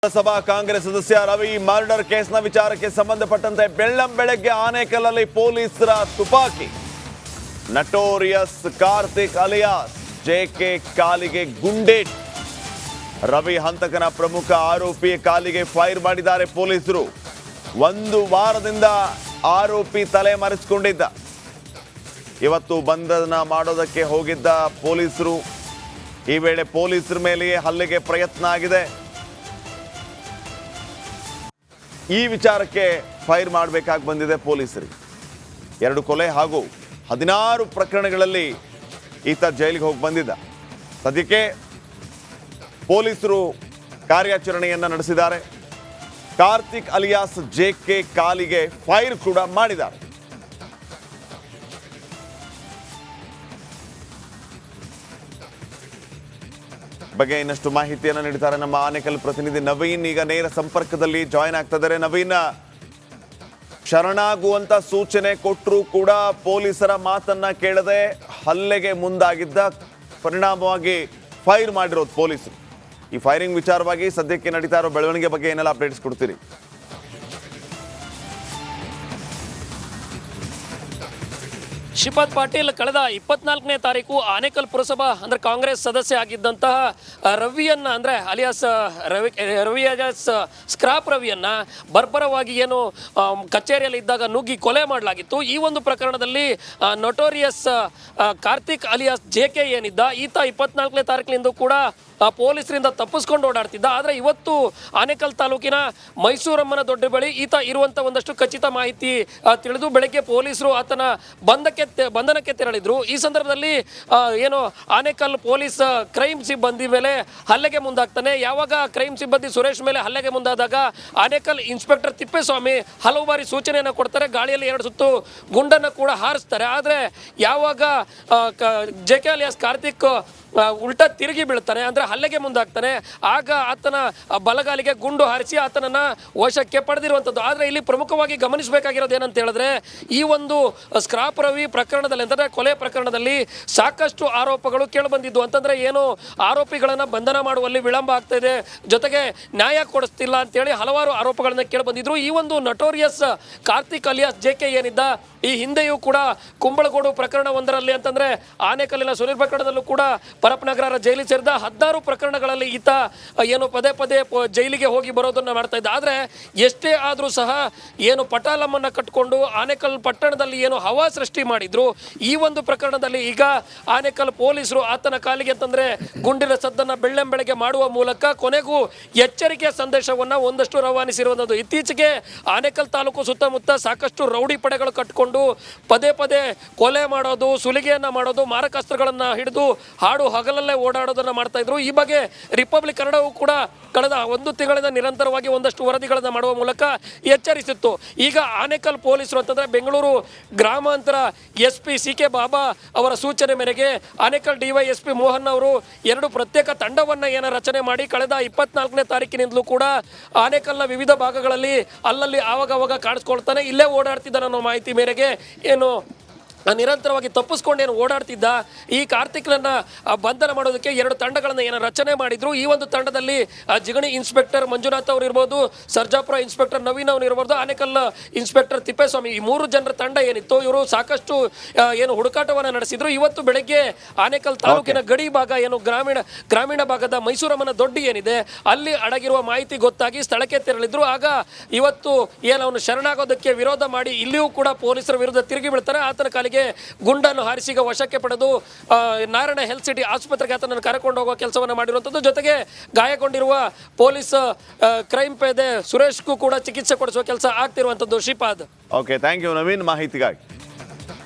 ಲೋಕಸಭಾ ಕಾಂಗ್ರೆಸ್ ಸದಸ್ಯ ರವಿ ಮರ್ಡರ್ ಕೇಸ್ನ ವಿಚಾರಕ್ಕೆ ಸಂಬಂಧಪಟ್ಟಂತೆ ಬೆಳ್ಳಂಬೆಳಗ್ಗೆ ಆನೇಕಲ್ಲಲ್ಲಿ ಪೊಲೀಸರ ತುಪಾಕಿ. ನಟೋರಿಯಸ್ ಕಾರ್ತಿಕ್ ಅಲಿಯಾಸ್ ಜೆಕೆ ಕಾಲಿಗೆ ಗುಂಡೇಟ್. ರವಿ ಹಂತಕನ ಪ್ರಮುಖ ಆರೋಪಿ ಕಾಲಿಗೆ ಫೈರ್ ಮಾಡಿದ್ದಾರೆ ಪೊಲೀಸರು. ಒಂದು ವಾರದಿಂದ ಆರೋಪಿ ತಲೆ ಮರೆಸಿಕೊಂಡಿದ್ದ. ಇವತ್ತು ಬಂಧನ ಮಾಡೋದಕ್ಕೆ ಹೋಗಿದ್ದ ಪೊಲೀಸರು. ಈ ವೇಳೆ ಪೊಲೀಸರ ಮೇಲೆಯೇ ಹಲ್ಲೆಗೆ ಪ್ರಯತ್ನ ಆಗಿದೆ. ಈ ವಿಚಾರಕ್ಕೆ ಫೈರ್ ಮಾಡಬೇಕಾಗಿ ಬಂದಿದೆ ಪೊಲೀಸರಿಗೆ. 2 ಕೊಲೆ ಹಾಗೂ 16 ಪ್ರಕರಣಗಳಲ್ಲಿ ಈತ ಜೈಲಿಗೆ ಹೋಗಿ ಬಂದಿದ್ದ. ಸದ್ಯಕ್ಕೆ ಪೊಲೀಸರು ಕಾರ್ಯಾಚರಣೆಯನ್ನ ನಡೆಸಿದ್ದಾರೆ. ಕಾರ್ತಿಕ್ ಅಲಿಯಾಸ್ ಜೆಕೆ ಕಾಲಿಗೆ ಫೈರ್ ಕೂಡ ಮಾಡಿದ್ದಾರೆ. ಬಗ್ಗೆ ಇನ್ನಷ್ಟು ಮಾಹಿತಿಯನ್ನು ನೀಡಿದ್ದಾರೆ ನಮ್ಮ ಆನೇಕಲ್ ಪ್ರತಿನಿಧಿ ನವೀನ್. ಈಗ ನೇರ ಸಂಪರ್ಕದಲ್ಲಿ ಜಾಯಿನ್ ಆಗ್ತಾ ಇದ್ದಾರೆ. ನವೀನ್, ಶರಣಾಗುವಂತ ಸೂಚನೆ ಕೊಟ್ಟರು ಕೂಡ ಪೊಲೀಸರ ಮಾತನ್ನ ಕೇಳದೆ ಹಲ್ಲೆಗೆ ಮುಂದಾಗಿದ್ದ, ಪರಿಣಾಮವಾಗಿ ಫೈರ್ ಮಾಡಿರೋದು ಪೊಲೀಸರು. ಈ ಫೈರಿಂಗ್ ವಿಚಾರವಾಗಿ ಸದ್ಯಕ್ಕೆ ನಡೀತಾ ಇರೋ ಬೆಳವಣಿಗೆ ಬಗ್ಗೆ ಏನೆಲ್ಲ ಅಪ್ಡೇಟ್ಸ್ ಕೊಡ್ತೀರಿ? ಶ್ರೀಪಾದ್ ಪಾಟೀಲ್, ಕಳೆದ 24ನೇ ತಾರೀಕು ಆನೇಕಲ್ ಪುರಸಭಾ ಅಂದ್ರೆ ಕಾಂಗ್ರೆಸ್ ಸದಸ್ಯ ಆಗಿದ್ದಂತಹ ರವಿಯನ್ನ ಅಂದ್ರೆ ಅಲಿಯಾಸ್ ರವಿ ಸ್ಕ್ರಾಪ್ ರವಿಯನ್ನ ಬರ್ಬರವಾಗಿ ಏನು ಕಚೇರಿಯಲ್ಲಿ ಇದ್ದಾಗ ನುಗ್ಗಿ ಕೊಲೆ ಮಾಡಲಾಗಿತ್ತು. ಈ ಒಂದು ಪ್ರಕರಣದಲ್ಲಿ ನೊಟೋರಿಯಸ್ ಕಾರ್ತಿಕ್ ಅಲಿಯಾಸ್ ಜೆಕೆ ಏನಿದ್ದ, ಈತ 24ನೇ ತಾರೀಕಿನಿಂದ ಕೂಡ ಪೊಲೀಸರಿಂದ ತಪ್ಪಿಸ್ಕೊಂಡು ಓಡಾಡ್ತಿದ್ದ. ಆದರೆ ಇವತ್ತು ಆನೇಕಲ್ ತಾಲೂಕಿನ ಮೈಸೂರಮ್ಮನ ದೊಡ್ಡ ಬಳಿ ಈತ ಇರುವಂಥ ಒಂದಷ್ಟು ಖಚಿತ ಮಾಹಿತಿ ತಿಳಿದು ಬೆಳಗ್ಗೆ ಪೊಲೀಸರು ಆತನ ಬಂಧನಕ್ಕೆ ತೆರಳಿದ್ರು. ಈ ಸಂದರ್ಭದಲ್ಲಿ ಏನು ಆನೇಕಲ್ ಪೊಲೀಸ್ ಕ್ರೈಮ್ ಸಿಬ್ಬಂದಿ ಮೇಲೆ ಹಲ್ಲೆಗೆ ಮುಂದಾಗ್ತಾನೆ. ಯಾವಾಗ ಕ್ರೈಮ್ ಸಿಬ್ಬಂದಿ ಸುರೇಶ್ ಮೇಲೆ ಹಲ್ಲೆಗೆ ಮುಂದಾದಾಗ ಆನೇಕಲ್ ಇನ್ಸ್ಪೆಕ್ಟರ್ ತಿಪ್ಪೇಸ್ವಾಮಿ ಹಲವು ಬಾರಿ ಸೂಚನೆಯನ್ನು ಕೊಡ್ತಾರೆ. ಗಾಳಿಯಲ್ಲಿ 2 ಸುತ್ತು ಗುಂಡನ್ನು ಕೂಡ ಹಾರಿಸ್ತಾರೆ. ಆದರೆ ಯಾವಾಗ ಜೆಕೆ ಅಲಿಯಾಸ್ ಕಾರ್ತಿಕ್ ಉಲ್ಟಾ ತಿರುಗಿ ಬೀಳ್ತಾನೆ, ಅಂದ್ರೆ ಹಲ್ಲೆಗೆ ಮುಂದಾಗ್ತಾನೆ, ಆಗ ಆತನ ಬಲಗಾಲಿಗೆ ಗುಂಡು ಹಾರಿಸಿ ಆತನನ್ನ ವಶಕ್ಕೆ ಪಡೆದಿರುವಂಥದ್ದು. ಆದರೆ ಇಲ್ಲಿ ಪ್ರಮುಖವಾಗಿ ಗಮನಿಸಬೇಕಾಗಿರೋದು ಏನಂತ ಹೇಳಿದ್ರೆ, ಈ ಒಂದು ಸ್ಕ್ರಾಪ್ ರವಿ ಪ್ರಕರಣದಲ್ಲಿ ಅಂತಂದ್ರೆ ಕೊಲೆ ಪ್ರಕರಣದಲ್ಲಿ ಸಾಕಷ್ಟು ಆರೋಪಗಳು ಕೇಳಿಬಂದಿದ್ದು. ಅಂತಂದ್ರೆ ಏನು, ಆರೋಪಿಗಳನ್ನ ಬಂಧನ ಮಾಡುವಲ್ಲಿ ವಿಳಂಬ ಆಗ್ತಾ ಇದೆ, ಜೊತೆಗೆ ನ್ಯಾಯ ಕೊಡಿಸ್ತಿಲ್ಲ ಅಂತೇಳಿ ಹಲವಾರು ಆರೋಪಗಳನ್ನ ಕೇಳಿಬಂದಿದ್ರು. ಈ ಒಂದು ನಟೋರಿಯಸ್ ಕಾರ್ತಿಕ್ ಅಲಿಯಾಸ್ ಜೆಕೆ ಏನಿದ್ದ, ಈ ಹಿಂದೆಯೂ ಕೂಡ ಕುಂಬಳಗೋಡು ಪ್ರಕರಣ ಒಂದರಲ್ಲಿ ಅಂತಂದ್ರೆ ಆನೇಕಲ್ಲಿನ ಸುನೀಲ್ ಪ್ರಕರಣದಲ್ಲೂ ಕೂಡ ಪರಪ್ಪನಗರ ಜೈಲಿಗೆ ಸೇರಿದ 16 ಪ್ರಕರಣಗಳಲ್ಲಿ ಈತ ಏನು ಪದೇ ಪದೇ ಜೈಲಿಗೆ ಹೋಗಿ ಬರೋದನ್ನ ಮಾಡ್ತಾ ಇದ್ದ. ಆದರೆ ಎಷ್ಟೇ ಆದರೂ ಸಹ ಏನು ಪಟಾಲಮ್ಮನ್ನ ಕಟ್ಕೊಂಡು ಆನೇಕಲ್ ಪಟ್ಟಣದಲ್ಲಿ ಏನು ಹವಾ ಸೃಷ್ಟಿ ಮಾಡಿದ್ರು, ಈ ಒಂದು ಪ್ರಕರಣದಲ್ಲಿ ಈಗ ಆನೇಕಲ್ ಪೊಲೀಸರು ಆತನ ಕಾಲಿಗೆ ಅಂತಂದ್ರೆ ಗುಂಡಿನ ಸದ್ದನ್ನ ಬೆಳ್ಳಂಬೆಳಗ್ಗೆ ಮಾಡುವ ಮೂಲಕ ಕೊನೆಗೂ ಎಚ್ಚರಿಕೆಯ ಸಂದೇಶವನ್ನ ಒಂದಷ್ಟು ರವಾನಿಸಿರುವಂಥದ್ದು. ಇತ್ತೀಚೆಗೆ ಆನೇಕಲ್ ತಾಲೂಕು ಸುತ್ತಮುತ್ತ ಸಾಕಷ್ಟು ರೌಡಿ ಪಡೆಗಳು ಕಟ್ಟಿಕೊಂಡು ಪದೇ ಪದೇ ಕೊಲೆ ಮಾಡೋದು, ಸುಲಿಗೆಯನ್ನ ಮಾಡೋದು, ಮಾರಕಾಸ್ತ್ರಗಳನ್ನ ಹಿಡಿದು ಹಾಡು ಹಗಲಲ್ಲೇ ಓಡಾಡೋದನ್ನ ಮಾಡ್ತಾ ಇದ್ರು. ಈ ಬಗ್ಗೆ ರಿಪಬ್ಲಿಕ್ ಕನ್ನಡವು ಕೂಡ ಕಳೆದ 1 ತಿಂಗಳಿಂದ ನಿರಂತರವಾಗಿ ಒಂದಷ್ಟು ವರದಿಗಳನ್ನ ಮಾಡುವ ಮೂಲಕ ಎಚ್ಚರಿಸಿತ್ತು. ಈಗ ಆನೇಕಲ್ ಪೊಲೀಸರು ಅಂತಂದ್ರೆ ಬೆಂಗಳೂರು ಗ್ರಾಮಾಂತರ SP CK ಬಾಬಾ ಅವರ ಸೂಚನೆ ಮೇರೆಗೆ ಆನೇಕಲ್ DYSP ಮೋಹನ್ ಅವರು 2 ಪ್ರತ್ಯೇಕ ತಂಡವನ್ನ ರಚನೆ ಮಾಡಿ ಕಳೆದ 24ನೇ ತಾರೀಕಿನಿಂದಲೂ ಕೂಡ ಆನೇಕಲ್ನ ವಿವಿಧ ಭಾಗಗಳಲ್ಲಿ ಅಲ್ಲಲ್ಲಿ ಆವಾಗ ಕಾಣಿಸ್ಕೊಳ್ತಾನೆ, ಇಲ್ಲೇ ಓಡಾಡ್ತಿದ್ದಾನೆ ಅನ್ನೋ ಮಾಹಿತಿ ಮೇರೆಗೆ ಏನು ನಿರಂತರವಾಗಿ ತಪ್ಪಿಸ್ಕೊಂಡೇನು ಓಡಾಡ್ತಿದ್ದ ಈ ಕಾರ್ತಿಕ್ನನ್ನ ಬಂಧನ ಮಾಡೋದಕ್ಕೆ 2 ತಂಡಗಳನ್ನ ರಚನೆ ಮಾಡಿದ್ರು. ಈ ಒಂದು ತಂಡದಲ್ಲಿ ಜಿಗಣಿ ಇನ್ಸ್ಪೆಕ್ಟರ್ ಮಂಜುನಾಥ್ ಅವರು ಇರ್ಬೋದು, ಸರ್ಜಾಪುರ ಇನ್ಸ್ಪೆಕ್ಟರ್ ನವೀನ್ ಅವರು ಇರ್ಬೋದು, ಆನೇಕಲ್ ಇನ್ಸ್ಪೆಕ್ಟರ್ ತಿಪ್ಪೇಸ್ವಾಮಿ, ಈ 3 ಜನರ ತಂಡ ಏನಿತ್ತು, ಇವರು ಸಾಕಷ್ಟು ಏನು ಹುಡುಕಾಟವನ್ನ ನಡೆಸಿದ್ರು. ಇವತ್ತು ಬೆಳಗ್ಗೆ ಆನೇಕಲ್ ತಾಲೂಕಿನ ಗಡಿ ಭಾಗ ಏನು ಗ್ರಾಮೀಣ ಭಾಗದ ಮೈಸೂರಮ್ಮನ ದೊಡ್ಡಿ ಏನಿದೆ ಅಲ್ಲಿ ಅಡಗಿರುವ ಮಾಹಿತಿ ಗೊತ್ತಾಗಿ ಸ್ಥಳಕ್ಕೆ ತೆರಳಿದ್ರು. ಆಗ ಇವತ್ತು ಏನು ಅವನು ಶರಣಾಗೋದಕ್ಕೆ ವಿರೋಧ ಮಾಡಿ ಇಲ್ಲಿಯೂ ಕೂಡ ಪೊಲೀಸರ ವಿರುದ್ಧ ತಿರುಗಿ ಬೀಳ್ತಾರೆ. ಆತನ ಕಾಲಿಗೆ ಗುಂಡನ್ನು ಹಾರಿಸಿ ವಶಕ್ಕೆ ಪಡೆದು ನಾರಾಯಣ ಹೆಲ್ತ್ ಸಿಟಿ ಆಸ್ಪತ್ರೆಗೆ ಆತನನ್ನು ಕರೆಕೊಂಡು ಹೋಗುವ ಕೆಲಸವನ್ನು ಮಾಡಿರುವಂಥದ್ದು. ಜೊತೆಗೆ ಗಾಯಗೊಂಡಿರುವ ಪೊಲೀಸ್ ಕ್ರೈಮ್ ಪೇದೆ ಸುರೇಶ್ಗೂ ಕೂಡ ಚಿಕಿತ್ಸೆ ಕೊಡಿಸುವ ಕೆಲಸ ಆಗ್ತಿರುವಂಥದ್ದು. Shripad, okay, thank you Naveen ಮಾಹಿತಿಗಾಗಿ.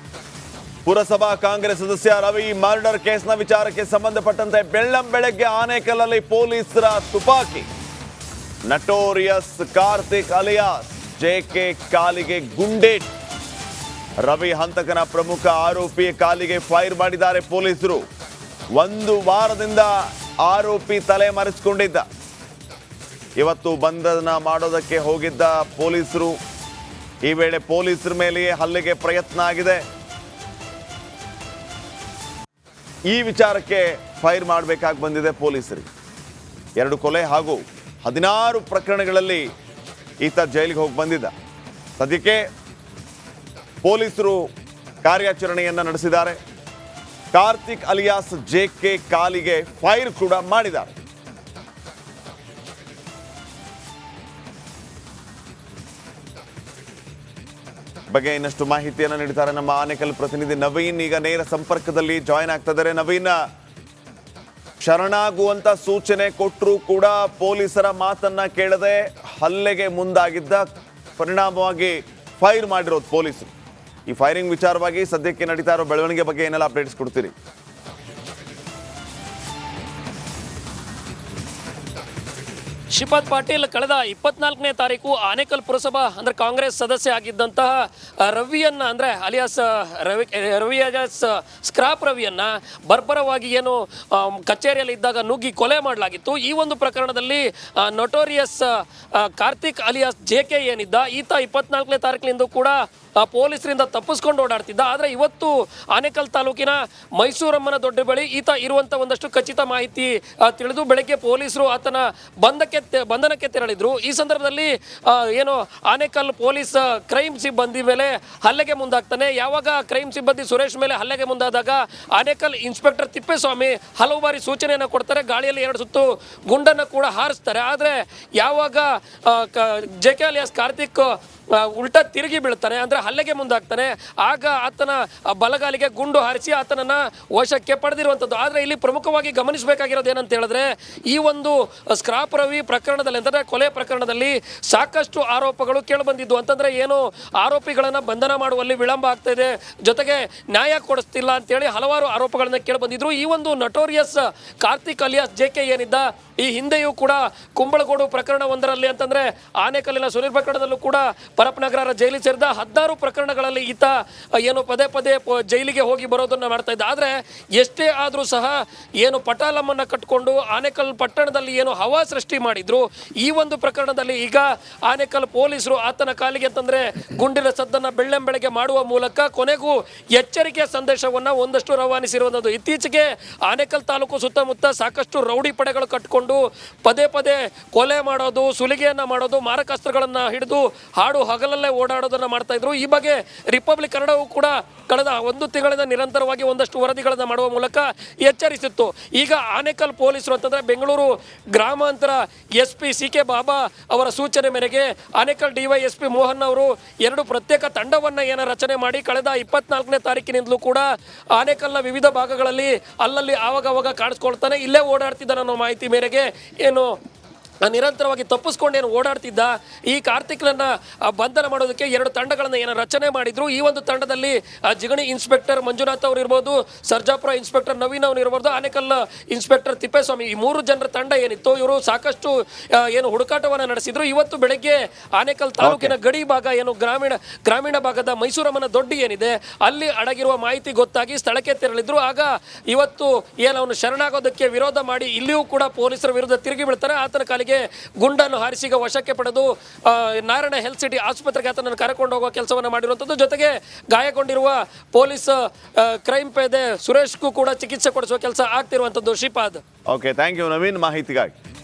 ಪುರಸಭಾ ಕಾಂಗ್ರೆಸ್ ಸದಸ್ಯ ರವಿ ಮರ್ಡರ್ ಕೇಸ್ನ ವಿಚಾರಕ್ಕೆ ಸಂಬಂಧಪಟ್ಟಂತೆ ಬೆಳ್ಳಂಬೆಳಗ್ಗೆ ಆನೇಕಲ್ಲಲ್ಲಿ ಪೊಲೀಸರ ತುಪಾಕಿ. ನಟೋರಿಯಸ್ ಕಾರ್ತಿಕ್ ಅಲಿಯಾಸ್ ಜೆಕೆ ಕಾಲಿಗೆ ಗುಂಡೇಟ್. ರವಿ ಹಂತಕನ ಪ್ರಮುಖ ಆರೋಪಿ ಕಾಲಿಗೆ ಫೈರ್ ಮಾಡಿದ್ದಾರೆ ಪೊಲೀಸರು. ಒಂದು ವಾರದಿಂದ ಆರೋಪಿ ತಲೆ ಮರೆಸಿಕೊಂಡಿದ್ದ. ಇವತ್ತು ಬಂಧನ ಮಾಡೋದಕ್ಕೆ ಹೋಗಿದ್ದ ಪೊಲೀಸರು. ಈ ವೇಳೆ ಪೊಲೀಸರ ಮೇಲೆಯೇ ಹಲ್ಲೆಗೆ ಪ್ರಯತ್ನ ಆಗಿದೆ. ಈ ವಿಚಾರಕ್ಕೆ ಫೈರ್ ಮಾಡಬೇಕಾಗಿ ಬಂದಿದೆ ಪೊಲೀಸರಿಗೆ. 2 ಕೊಲೆ ಹಾಗೂ 16 ಪ್ರಕರಣಗಳಲ್ಲಿ ಈತ ಜೈಲಿಗೆ ಹೋಗಿ ಬಂದಿದ್ದ. ಸದ್ಯಕ್ಕೆ ಪೊಲೀಸರು ಕಾರ್ಯಾಚರಣೆಯನ್ನ ನಡೆಸಿದ್ದಾರೆ. ಕಾರ್ತಿಕ್ ಅಲಿಯಾಸ್ JK ಕಾಲಿಗೆ ಫೈರ್ ಕೂಡ ಮಾಡಿದ್ದಾರೆ. ಬಗ್ಗೆ ಇನ್ನಷ್ಟು ಮಾಹಿತಿಯನ್ನು ನೀಡಿದ್ದಾರೆ ನಮ್ಮ ಆನೇಕಲ್ ಪ್ರತಿನಿಧಿ ನವೀನ್. ಈಗ ನೇರ ಸಂಪರ್ಕದಲ್ಲಿ ಜಾಯಿನ್ ಆಗ್ತಾ ಇದ್ದಾರೆ. ನವೀನ್, ಶರಣಾಗುವಂತ ಸೂಚನೆ ಕೊಟ್ಟರು ಕೂಡ ಪೊಲೀಸರ ಮಾತನ್ನ ಕೇಳದೆ ಹಲ್ಲೆಗೆ ಮುಂದಾಗಿದ್ದ, ಪರಿಣಾಮವಾಗಿ ಫೈರ್ ಮಾಡಿರೋದು ಪೊಲೀಸರು. ಈ ಫೈರಿಂಗ್ ವಿಚಾರವಾಗಿ ಸದ್ಯಕ್ಕೆ ನಡೀತಾ ಇರೋ ಬೆಳವಣಿಗೆ ಬಗ್ಗೆ ಏನೆಲ್ಲ ಅಪ್ಡೇಟ್ಸ್ ಕೊಡ್ತೀರಿ? ಶ್ರೀಪಾದ್ ಪಾಟೀಲ್ ಕಳೆದ 24ನೇ ತಾರೀಕು ಆನೇಕಲ್ ಪುರಸಭಾ ಅಂದ್ರೆ ಕಾಂಗ್ರೆಸ್ ಸದಸ್ಯ ಆಗಿದ್ದಂತಹ ರವಿಯನ್ನ ಅಂದ್ರೆ ಅಲಿಯಾಸ್ ರವಿ ಸ್ಕ್ರಾಪ್ ರವಿಯನ್ನ ಬರ್ಬರವಾಗಿ ಏನು ಕಚೇರಿಯಲ್ಲಿ ಇದ್ದಾಗ ನುಗ್ಗಿ ಕೊಲೆ ಮಾಡಲಾಗಿತ್ತು. ಈ ಒಂದು ಪ್ರಕರಣದಲ್ಲಿ ನೊಟೋರಿಯಸ್ ಕಾರ್ತಿಕ್ ಅಲಿಯಾಸ್ JK ಏನಿದ್ದ, ಈತ 24ನೇ ತಾರೀಕಿನಿಂದ ಕೂಡ ಪೊಲೀಸರಿಂದ ತಪ್ಪಿಸ್ಕೊಂಡು ಓಡಾಡ್ತಿದ್ದ. ಆದರೆ ಇವತ್ತು ಆನೇಕಲ್ ತಾಲೂಕಿನ ಮೈಸೂರಮ್ಮನ ದೊಡ್ಡ ಬಳಿ ಈತ ಇರುವಂತ ಒಂದಷ್ಟು ಖಚಿತ ಮಾಹಿತಿ ತಿಳಿದು ಬೆಳಗ್ಗೆ ಪೊಲೀಸರು ಆತನ ಬಂಧನಕ್ಕೆ ತೆರಳಿದ್ರು. ಈ ಸಂದರ್ಭದಲ್ಲಿ ಏನು ಆನೇಕಲ್ ಪೊಲೀಸ್ ಕ್ರೈಮ್ ಸಿಬ್ಬಂದಿ ಮೇಲೆ ಹಲ್ಲೆಗೆ ಮುಂದಾಗ್ತಾನೆ. ಯಾವಾಗ ಕ್ರೈಮ್ ಸಿಬ್ಬಂದಿ ಸುರೇಶ್ ಮೇಲೆ ಹಲ್ಲೆಗೆ ಮುಂದಾದಾಗ ಆನೇಕಲ್ ಇನ್ಸ್ಪೆಕ್ಟರ್ ತಿಪ್ಪೇಸ್ವಾಮಿ ಹಲವು ಬಾರಿ ಸೂಚನೆಯನ್ನು ಕೊಡ್ತಾರೆ, ಗಾಳಿಯಲ್ಲಿ 2 ಸುತ್ತು ಗುಂಡನ್ನು ಕೂಡ ಹಾರಿಸ್ತಾರೆ. ಆದರೆ ಯಾವಾಗ JK ಅಲಿಯಾಸ್ ಕಾರ್ತಿಕ್ ಉಲ್ಟಾ ತಿರುಗಿ ಬೀಳ್ತಾನೆ, ಅಂದ್ರೆ ಹಲ್ಲೆಗೆ ಮುಂದಾಗ್ತಾನೆ, ಆಗ ಆತನ ಬಲಗಾಲಿಗೆ ಗುಂಡು ಹಾರಿಸಿ ಆತನನ್ನ ವಶಕ್ಕೆ ಪಡೆದಿರುವಂಥದ್ದು. ಆದರೆ ಇಲ್ಲಿ ಪ್ರಮುಖವಾಗಿ ಗಮನಿಸಬೇಕಾಗಿರೋದು ಏನಂತ ಹೇಳಿದ್ರೆ, ಈ ಒಂದು ಸ್ಕ್ರಾಪ್ ರವಿ ಪ್ರಕರಣದಲ್ಲಿ ಅಂತಂದ್ರೆ ಕೊಲೆ ಪ್ರಕರಣದಲ್ಲಿ ಸಾಕಷ್ಟು ಆರೋಪಗಳು ಕೇಳಿಬಂದಿದ್ದು. ಅಂತಂದ್ರೆ ಏನು, ಆರೋಪಿಗಳನ್ನ ಬಂಧನ ಮಾಡುವಲ್ಲಿ ವಿಳಂಬ ಆಗ್ತಾ ಇದೆ, ಜೊತೆಗೆ ನ್ಯಾಯ ಕೊಡಿಸ್ತಿಲ್ಲ ಅಂತೇಳಿ ಹಲವಾರು ಆರೋಪಗಳನ್ನ ಕೇಳಿಬಂದಿದ್ರು. ಈ ಒಂದು ನಟೋರಿಯಸ್ ಕಾರ್ತಿಕ್ ಅಲಿಯಾಸ್ JK ಏನಿದ್ದ, ಈ ಹಿಂದೆಯೂ ಕೂಡ ಕುಂಬಳಗೋಡು ಪ್ರಕರಣ ಒಂದರಲ್ಲಿ ಅಂತಂದ್ರೆ ಆನೇಕಲ್ಲಿನ ಸುನೀಲ್ ಪ್ರಕರಣದಲ್ಲೂ ಕೂಡ ಪರಪ್ಪನಗರ ಜೈಲಿಗೆ ಸೇರಿದ 16 ಪ್ರಕರಣಗಳಲ್ಲಿ ಈತ ಏನು ಪದೇ ಪದೇ ಜೈಲಿಗೆ ಹೋಗಿ ಬರೋದನ್ನ ಮಾಡ್ತಾ ಇದ್ದ. ಆದ್ರೆ ಎಷ್ಟೇ ಆದ್ರೂ ಸಹ ಏನು ಪಟಾಲಮ್ಮನ್ನ ಕಟ್ಕೊಂಡು ಆನೇಕಲ್ ಪಟ್ಟಣದಲ್ಲಿ ಏನು ಹವಾ ಸೃಷ್ಟಿ ಮಾಡಿದ್ರು, ಈ ಒಂದು ಪ್ರಕರಣದಲ್ಲಿ ಈಗ ಆನೇಕಲ್ ಪೊಲೀಸರು ಆತನ ಕಾಲಿಗೆ ಅಂತಂದ್ರೆ ಗುಂಡಿನ ಸದ್ದನ್ನ ಬೆಳ್ಳಂಬೆಳಗ್ಗೆ ಮಾಡುವ ಮೂಲಕ ಕೊನೆಗೂ ಎಚ್ಚರಿಕೆಯ ಸಂದೇಶವನ್ನ ಒಂದಷ್ಟು ರವಾನಿಸಿರುವಂಥದ್ದು. ಇತ್ತೀಚೆಗೆ ಆನೇಕಲ್ ತಾಲೂಕು ಸುತ್ತಮುತ್ತ ಸಾಕಷ್ಟು ರೌಡಿ ಪಡೆಗಳು ಕಟ್ಟಿಕೊಂಡು ಪದೇ ಪದೇ ಕೊಲೆ ಮಾಡೋದು, ಸುಲಿಗೆಯನ್ನ ಮಾಡೋದು, ಮಾರಕಾಸ್ತ್ರಗಳನ್ನ ಹಿಡಿದು ಹಾಡು ಹಗಲಲ್ಲೇ ಓಡಾಡೋದನ್ನ ಮಾಡ್ತಾ ಇದ್ರು. ಈ ಬಗ್ಗೆ ರಿಪಬ್ಲಿಕ್ ಕನ್ನಡವು ಕೂಡ ಕಳೆದ 1 ತಿಂಗಳಿಂದ ನಿರಂತರವಾಗಿ ಒಂದಷ್ಟು ವರದಿಗಳನ್ನ ಮಾಡುವ ಮೂಲಕ ಎಚ್ಚರಿಸಿತ್ತು. ಈಗ ಆನೇಕಲ್ ಪೊಲೀಸರು ಅಂತಂದ್ರೆ ಬೆಂಗಳೂರು ಗ್ರಾಮಾಂತರ SP CK ಬಾಬಾ ಅವರ ಸೂಚನೆ ಮೇರೆಗೆ ಆನೇಕಲ್ DYSP ಮೋಹನ್ ಅವರು 2 ಪ್ರತ್ಯೇಕ ತಂಡವನ್ನ ರಚನೆ ಮಾಡಿ ಕಳೆದ 24ನೇ ತಾರೀಕಿನಿಂದಲೂ ಕೂಡ ಆನೇಕಲ್ನ ವಿವಿಧ ಭಾಗಗಳಲ್ಲಿ ಅಲ್ಲಲ್ಲಿ ಆವಾಗ ಕಾಣಿಸ್ಕೊಳ್ತಾನೆ, ಇಲ್ಲೇ ಓಡಾಡ್ತಿದ್ದಾನೆ ಅನ್ನೋ ಮಾಹಿತಿ ಮೇರೆಗೆ ಏನು ನಿರಂತರವಾಗಿ ತಪ್ಪಿಸ್ಕೊಂಡೇನು ಓಡಾಡ್ತಿದ್ದ ಈ ಕಾರ್ತಿಕ್ನನ್ನ ಬಂಧನ ಮಾಡೋದಕ್ಕೆ 2 ತಂಡಗಳನ್ನ ರಚನೆ ಮಾಡಿದ್ರು. ಈ ಒಂದು ತಂಡದಲ್ಲಿ ಜಿಗಣಿ ಇನ್ಸ್ಪೆಕ್ಟರ್ ಮಂಜುನಾಥ್ ಅವರು ಇರ್ಬೋದು, ಸರ್ಜಾಪುರ ಇನ್ಸ್ಪೆಕ್ಟರ್ ನವೀನ್ ಅವರು ಇರ್ಬೋದು, ಆನೇಕಲ್ ಇನ್ಸ್ಪೆಕ್ಟರ್ ತಿಪ್ಪೇಸ್ವಾಮಿ, ಈ 3 ಜನರ ತಂಡ ಏನಿತ್ತು ಇವರು ಸಾಕಷ್ಟು ಏನು ಹುಡುಕಾಟವನ್ನ ನಡೆಸಿದ್ರು. ಇವತ್ತು ಬೆಳಗ್ಗೆ ಆನೇಕಲ್ ತಾಲೂಕಿನ ಗಡಿ ಭಾಗ ಏನು ಗ್ರಾಮೀಣ ಭಾಗದ ಮೈಸೂರಮ್ಮನ ದೊಡ್ಡಿ ಏನಿದೆ ಅಲ್ಲಿ ಅಡಗಿರುವ ಮಾಹಿತಿ ಗೊತ್ತಾಗಿ ಸ್ಥಳಕ್ಕೆ ತೆರಳಿದ್ರು. ಆಗ ಇವತ್ತು ಏನು ಅವನು ಶರಣಾಗೋದಕ್ಕೆ ವಿರೋಧ ಮಾಡಿ ಇಲ್ಲಿಯೂ ಕೂಡ ಪೊಲೀಸರ ವಿರುದ್ಧ ತಿರುಗಿ ಬೀಳ್ತಾರೆ. ಆತನ ಕಾಲಿಗೆ ಗುಂಡನ್ನು ಹಾರಿಸಿ ವಶಕ್ಕೆ ಪಡೆದು ನಾರಾಯಣ ಹೆಲ್ತ್ ಸಿಟಿ ಆಸ್ಪತ್ರೆಗೆ ಆತನನ್ನು ಕರೆಕೊಂಡು ಹೋಗುವ ಕೆಲಸವನ್ನು ಮಾಡಿರುವಂಥದ್ದು. ಜೊತೆಗೆ ಗಾಯಗೊಂಡಿರುವ ಪೊಲೀಸ್ ಕ್ರೈಮ್ ಪೇದೆ ಸುರೇಶ್ಗೂ ಕೂಡ ಚಿಕಿತ್ಸೆ ಕೊಡಿಸುವ ಕೆಲಸ ಆಗ್ತಿರುವಂಥದ್ದು. Shripad, okay, thank you Naveen ಮಾಹಿತಿಗಾಗಿ.